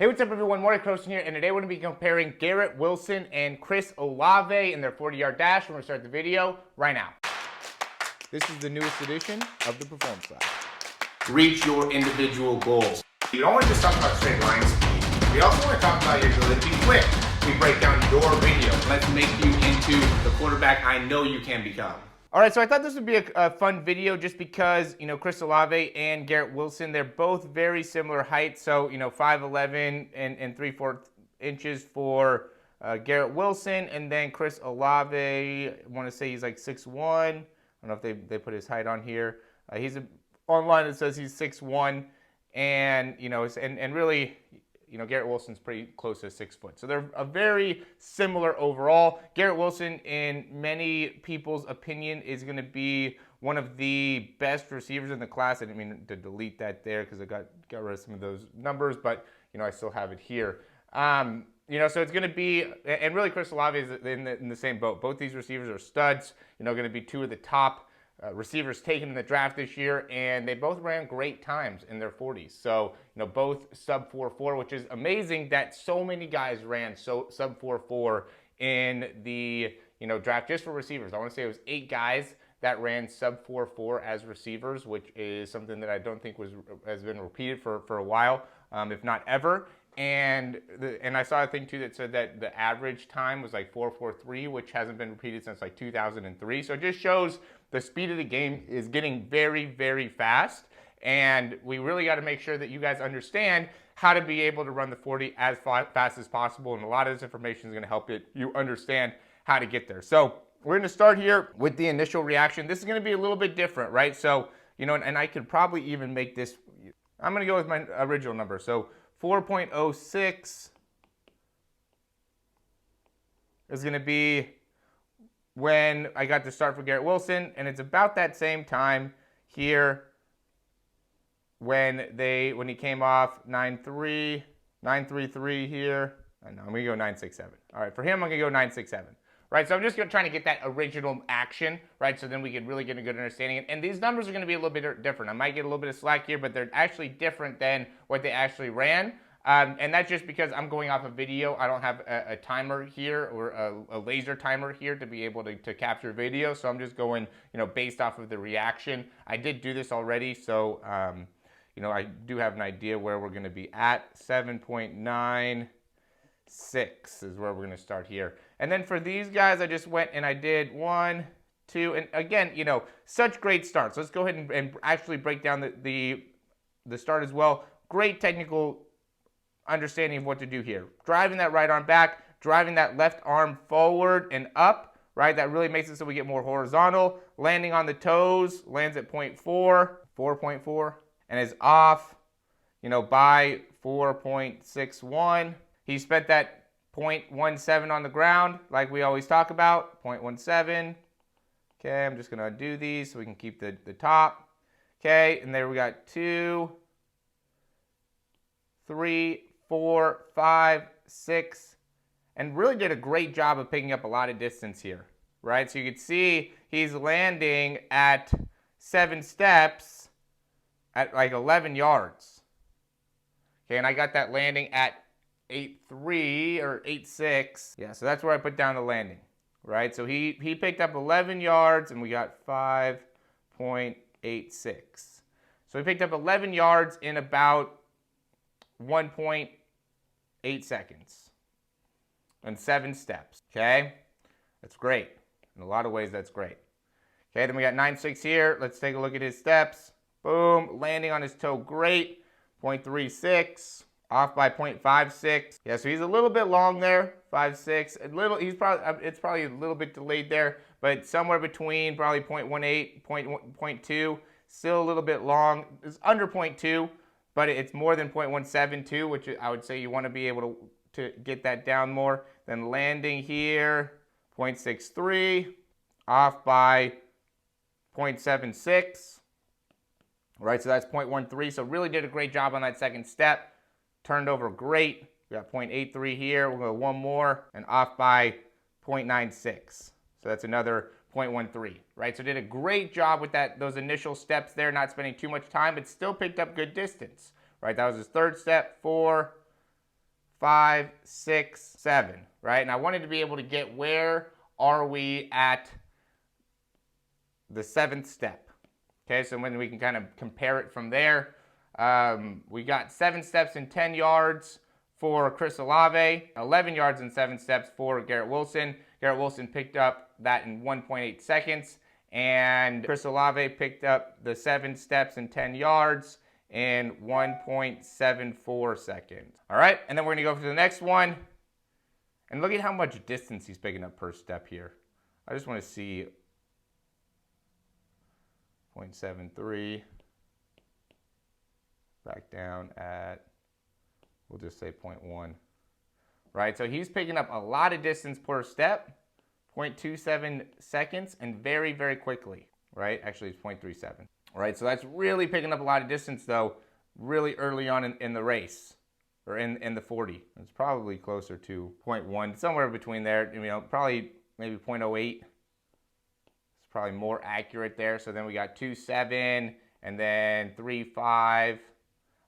Hey, what's up everyone? Morey Croson here, and today we're going to be comparing Garrett Wilson and Chris Olave in their 40-yard dash. We're going to start the video right now. This is the newest edition of the Performance Lab. Reach your individual goals. You don't want to just talk about straight line speed. We also want to talk about your ability to be quick. We break down your video. Let's make you into the quarterback I know you can become. All right, so I thought this would be a fun video just because, Chris Olave and Garrett Wilson, they're both very similar heights. So, 5'11" and 3/4 inches for Garrett Wilson. And then Chris Olave, I want to say he's like 6'1". I don't know if they put his height on here. Online it says he's 6'1". And, and really, Garrett Wilson's pretty close to 6 foot. So they're a very similar overall. Garrett Wilson, in many people's opinion, is going to be one of the best receivers in the class. I didn't mean to delete that there because I got rid of some of those numbers, but, I still have it here. So it's going to be, and really Chris Olave is in the same boat. Both these receivers are studs, going to be two of the top receivers taken in the draft this year, and they both ran great times in their 40s. So, both sub 4.4, which is amazing that so many guys ran sub 4.4 in the, draft just for receivers. I want to say it was 8 guys that ran sub 4.4 as receivers, which is something that I don't think has been repeated for a while, if not ever. And I saw a thing too that said that the average time was like 4.43, which hasn't been repeated since like 2003. So it just shows the speed of the game is getting very, very fast. And we really got to make sure that you guys understand how to be able to run the 40 as fast as possible. And a lot of this information is going to help you understand how to get there. So we're going to start here with the initial reaction. This is going to be a little bit different, right? So, and I could probably even make this, I'm going to go with my original number. So 4.06 is going to be when I got to start for Garrett Wilson, and it's about that same time here when he came off 9.33 here. I know, I'm going to go 9.67. All right, for him, I'm going to go 9.67. Right, so I'm just trying to get that original action, right, so then we can really get a good understanding. And these numbers are going to be a little bit different. I might get a little bit of slack here, but they're actually different than what they actually ran. And that's just because I'm going off a video. I don't have a timer here or a laser timer here to be able to capture video. So I'm just going, based off of the reaction. I did do this already, so, I do have an idea where we're going to be at. 7.96 is where we're going to start here. And then for these guys, I just went and I did 1, 2, and again, such great starts. Let's go ahead and actually break down the start as well. Great technical understanding of what to do here. Driving that right arm back, driving that left arm forward and up, right? That really makes it so we get more horizontal. Landing on the toes, lands at 4.4, and is off, by 4.61. He spent that 0.17 on the ground, like we always talk about, 0.17. Okay, I'm just going to undo these so we can keep the top. Okay, and there we got 2, 3, 4, 5, 6, and really did a great job of picking up a lot of distance here, right? So you can see he's landing at 7 steps at like 11 yards. Okay, and I got that landing at 8.3 or 8.6. Yeah, so that's where I put down the landing, right? So he picked up 11 yards and we got 5.86. So he picked up 11 yards in about 1.8 seconds and 7 steps, okay? That's great. In a lot of ways, that's great. Okay, then we got 9.6 here. Let's take a look at his steps. Boom, landing on his toe, great. 0.36. Off by 0.56. Yeah, so he's a little bit long there, 5.6. It's probably a little bit delayed there, but somewhere between probably 0.18, 0.2. Still a little bit long. It's under 0.2, but it's more than 0.172, which I would say you want to be able to get that down more. Then landing here, 0.63. Off by 0.76. Right, so that's 0.13. So really did a great job on that second step. Turned over great. We got 0.83 here. We'll go one more and off by 0.96. So that's another 0.13, right? So did a great job with those initial steps there, not spending too much time, but still picked up good distance, right? That was his third step, 4, 5, 6, 7, right? And I wanted to be able to get where are we at the 7th step. Okay, so when we can kind of compare it from there. We got 7 steps in 10 yards for Chris Olave, 11 yards and 7 steps for Garrett Wilson. Garrett Wilson picked up that in 1.8 seconds, and Chris Olave picked up the 7 steps in 10 yards in 1.74 seconds. All right, and then we're gonna go for the next one. And look at how much distance he's picking up per step here. I just wanna see 0.73. Back down at, we'll just say 0.1. Right, so he's picking up a lot of distance per step, 0.27 seconds, and very, very quickly, right? Actually, it's 0.37. All right, so that's really picking up a lot of distance, though, really early on in the race, or in the 40. It's probably closer to 0.1, somewhere between there, you know, probably maybe 0.08. It's probably more accurate there. So then we got 2.7, and then 3.5,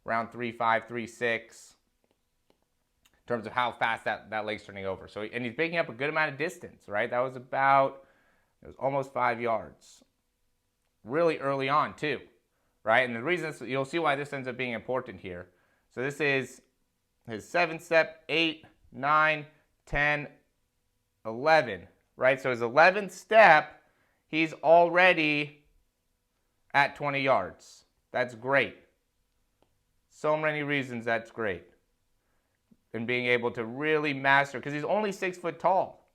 around 3.5, 3.6. In terms of how fast that leg's turning over. So, and he's picking up a good amount of distance, right? That was about, it was almost 5 yards. Really early on too, right? And the reason, you'll see why this ends up being important here. So this is his 7th step, 8, 9, 10, 11, right? So his 11th step, he's already at 20 yards. That's great. So many reasons that's great. And being able to really master, because he's only 6 foot tall,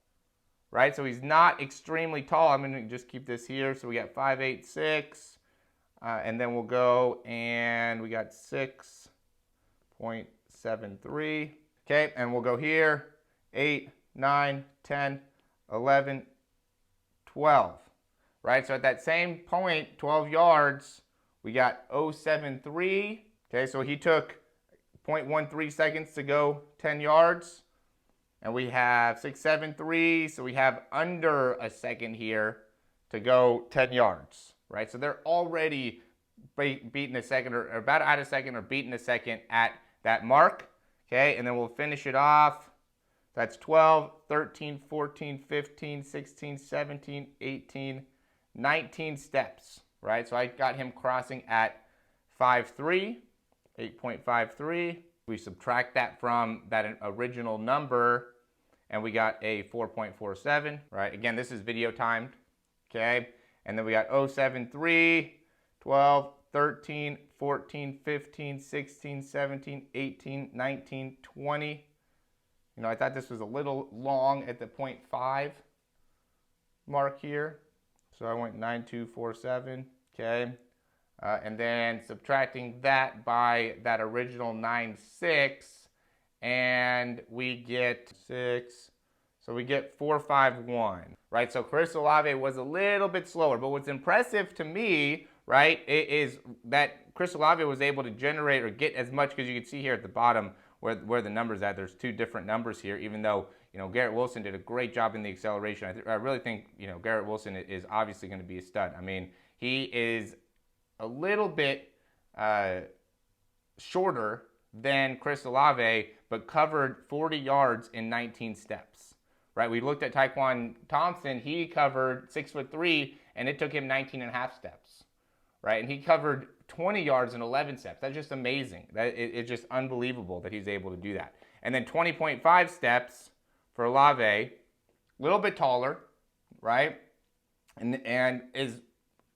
right? So he's not extremely tall. I'm going to just keep this here. So we got 5, 8, 6, and then we'll go and we got 6.73. Okay, and we'll go here, 8, 9, 10, 11, 12, right? So at that same point, 12 yards, we got 0.73. Okay, so he took 0.13 seconds to go 10 yards. And we have 6.73, so we have under a second here to go 10 yards, right? So they're already beating a second, or about at a second, or beating a second at that mark, okay? And then we'll finish it off. That's 12, 13, 14, 15, 16, 17, 18, 19 steps, right? So I got him crossing at 5.3. 8.53. We subtract that from that original number, and we got a 4.47, right? Again, this is video timed, okay? And then we got 0.73, 12, 13, 14, 15, 16, 17, 18, 19, 20. You know, I thought this was a little long at the 0.5 mark here. So I went 9.247, okay? And then subtracting that by that original 9.6, and we get 6, so we get 4.51, right? So Chris Olave was a little bit slower, but what's impressive to me, right, is that Chris Olave was able to generate or get as much, because you can see here at the bottom where the number's at, there's 2 different numbers here, even though, you know, Garrett Wilson did a great job in the acceleration. I really think, you know, Garrett Wilson is obviously going to be a stud. I mean, he is a little bit shorter than Chris Olave, but covered 40 yards in 19 steps, right? We looked at Taekwon Thompson. He covered 6'3", and it took him 19.5 steps, right? And he covered 20 yards in 11 steps. That's just amazing. It's just unbelievable that he's able to do that. And then 20.5 steps for Olave, a little bit taller, right? And is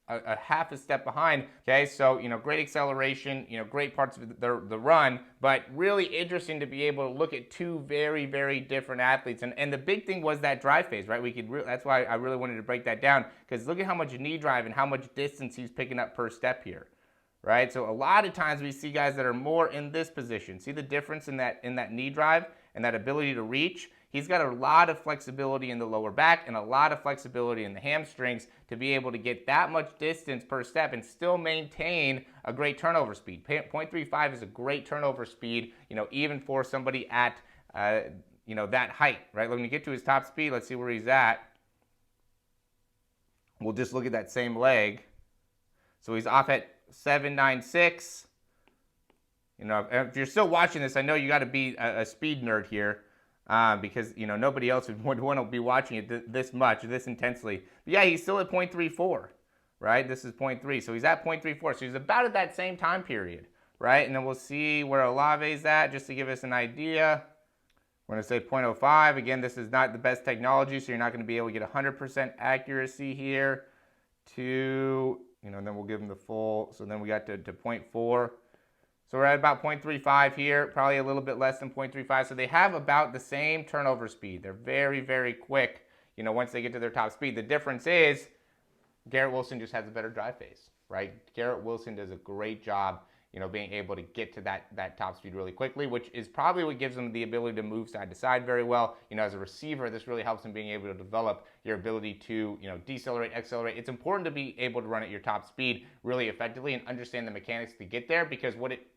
a half a step behind. Okay, so, you know, great acceleration, you know, great parts of the run, but really interesting to be able to look at 2 very, very different athletes. And the big thing was that drive phase, right? That's why I really wanted to break that down, because look at how much knee drive and how much distance he's picking up per step here, right? So a lot of times we see guys that are more in this position. See the difference in that knee drive and that ability to reach? He's got a lot of flexibility in the lower back and a lot of flexibility in the hamstrings to be able to get that much distance per step and still maintain a great turnover speed. 0.35 is a great turnover speed, you know, even for somebody at, you know, that height, right? When we get to his top speed, let's see where he's at. We'll just look at that same leg. So he's off at 7.96. You know, if you're still watching this, I know you got to be a speed nerd here, because you know nobody else would want to be watching it this much, this intensely. But yeah, he's still at 0.34, right? This is 0.3, so he's at 0.34. So he's about at that same time period, right? And then we'll see where Olave's at, just to give us an idea. We're going to say 0.05. Again, this is not the best technology, so you're not going to be able to get 100% accuracy here. To, you know, and then we'll give him the full. So then we got to 0.4. So we're at about 0.35 here, probably a little bit less than 0.35. So they have about the same turnover speed. They're very, very quick, you know, once they get to their top speed. The difference is Garrett Wilson just has a better drive phase, right? Garrett Wilson does a great job, you know, being able to get to that top speed really quickly, which is probably what gives him the ability to move side to side very well. You know, as a receiver, this really helps him being able to develop your ability to, you know, decelerate, accelerate. It's important to be able to run at your top speed really effectively and understand the mechanics to get there, because what it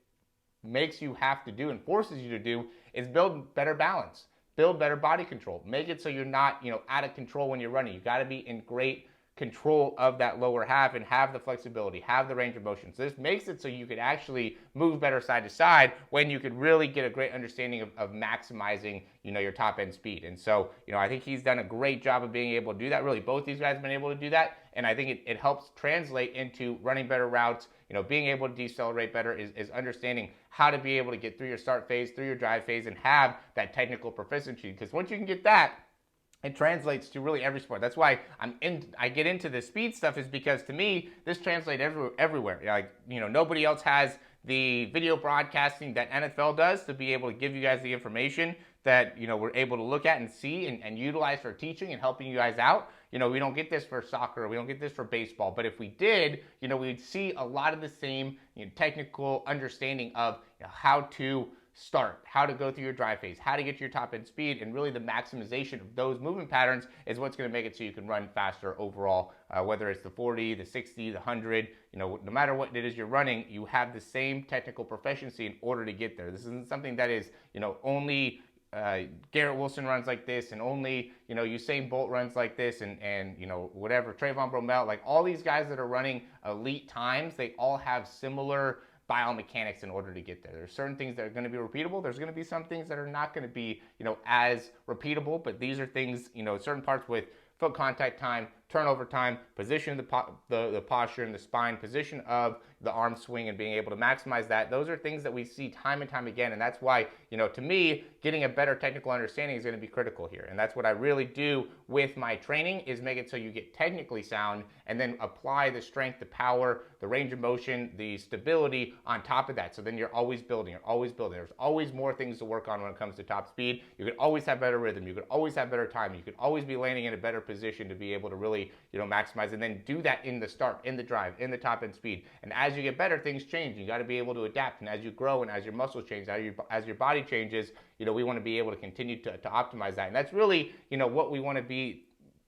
makes you have to do and forces you to do is build better balance, build better body control, make it so you're not, you know, out of control when you're running. You got to be in great control of that lower half and have the flexibility, have the range of motion. So this makes it so you could actually move better side to side when you could really get a great understanding of maximizing, you know, your top end speed. And so, you know, I think he's done a great job of being able to do that. Really, both these guys have been able to do that. And I think it helps translate into running better routes. You know, being able to decelerate better is understanding how to be able to get through your start phase, through your drive phase, and have that technical proficiency. Because once you can get that, it translates to really every sport. That's why I get into the speed stuff, is because to me, this translates everywhere. Like, you know, nobody else has the video broadcasting that NFL does to be able to give you guys the information that, you know, we're able to look at and see and utilize for teaching and helping you guys out. You know, we don't get this for soccer, we don't get this for baseball, but if we did, you know, we'd see a lot of the same, you know, technical understanding of, you know, how to start, how to go through your drive phase, how to get your top end speed, and really the maximization of those movement patterns is what's going to make it so you can run faster overall, whether it's the 40, the 60, the 100, you know, no matter what it is you're running, you have the same technical proficiency in order to get there. This isn't something that is, you know, only Garrett Wilson runs like this, and only, you know, Usain Bolt runs like this, and you know, whatever, Trayvon Bromell, like all these guys that are running elite times, they all have similar biomechanics in order to get there. There's certain things that are going to be repeatable. There's going to be some things that are not going to be, you know, as repeatable, but these are things, you know, certain parts with foot contact time, turnover time, position of the posture and the spine, position of the arm swing, and being able to maximize that. Those are things that we see time and time again, and that's why, you know, to me, getting a better technical understanding is going to be critical here. And that's what I really do with my training, is make it so you get technically sound and then apply the strength, the power, the range of motion, the stability on top of that. So then you're always building, you're always building. There's always more things to work on when it comes to top speed. You could always have better rhythm. You could always have better time. You could always be landing in a better position to be able to really, you know, maximize, and then do that in the start, in the drive, in the top end speed. And as you get better, things change. You got to be able to adapt. And as you grow and as your muscles change, as your body changes, you know, we want to be able to continue to optimize that. And that's really, you know, what we want to be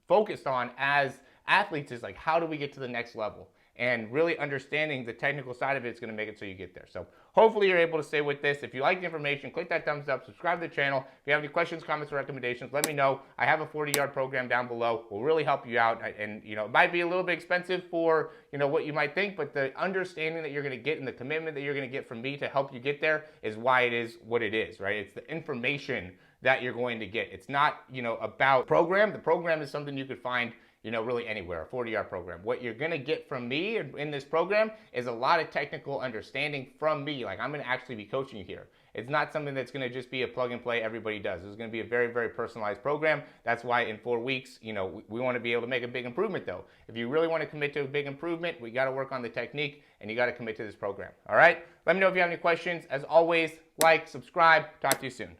focused on as athletes, is like, how do we get to the next level? And really understanding the technical side of it is going to make it so you get there. So hopefully you're able to stay with this. If you like the information, click that thumbs up, subscribe to the channel. If you have any questions, comments, or recommendations, let me know. I have a 40-yard program down below. We'll really help you out. And, you know, it might be a little bit expensive for, you know, what you might think, but the understanding that you're going to get and the commitment that you're going to get from me to help you get there is why it is what it is, right? It's the information that you're going to get. It's not, you know, about program. The program is something you could find, you know, really anywhere, a 40-yard program. What you're going to get from me in this program is a lot of technical understanding from me. Like, I'm going to actually be coaching you here. It's not something that's going to just be a plug and play everybody does. It's going to be a very, very personalized program. That's why in 4 weeks, you know, we want to be able to make a big improvement though. If you really want to commit to a big improvement, we got to work on the technique, and you got to commit to this program. All right? Let me know if you have any questions. As always, like, subscribe. Talk to you soon.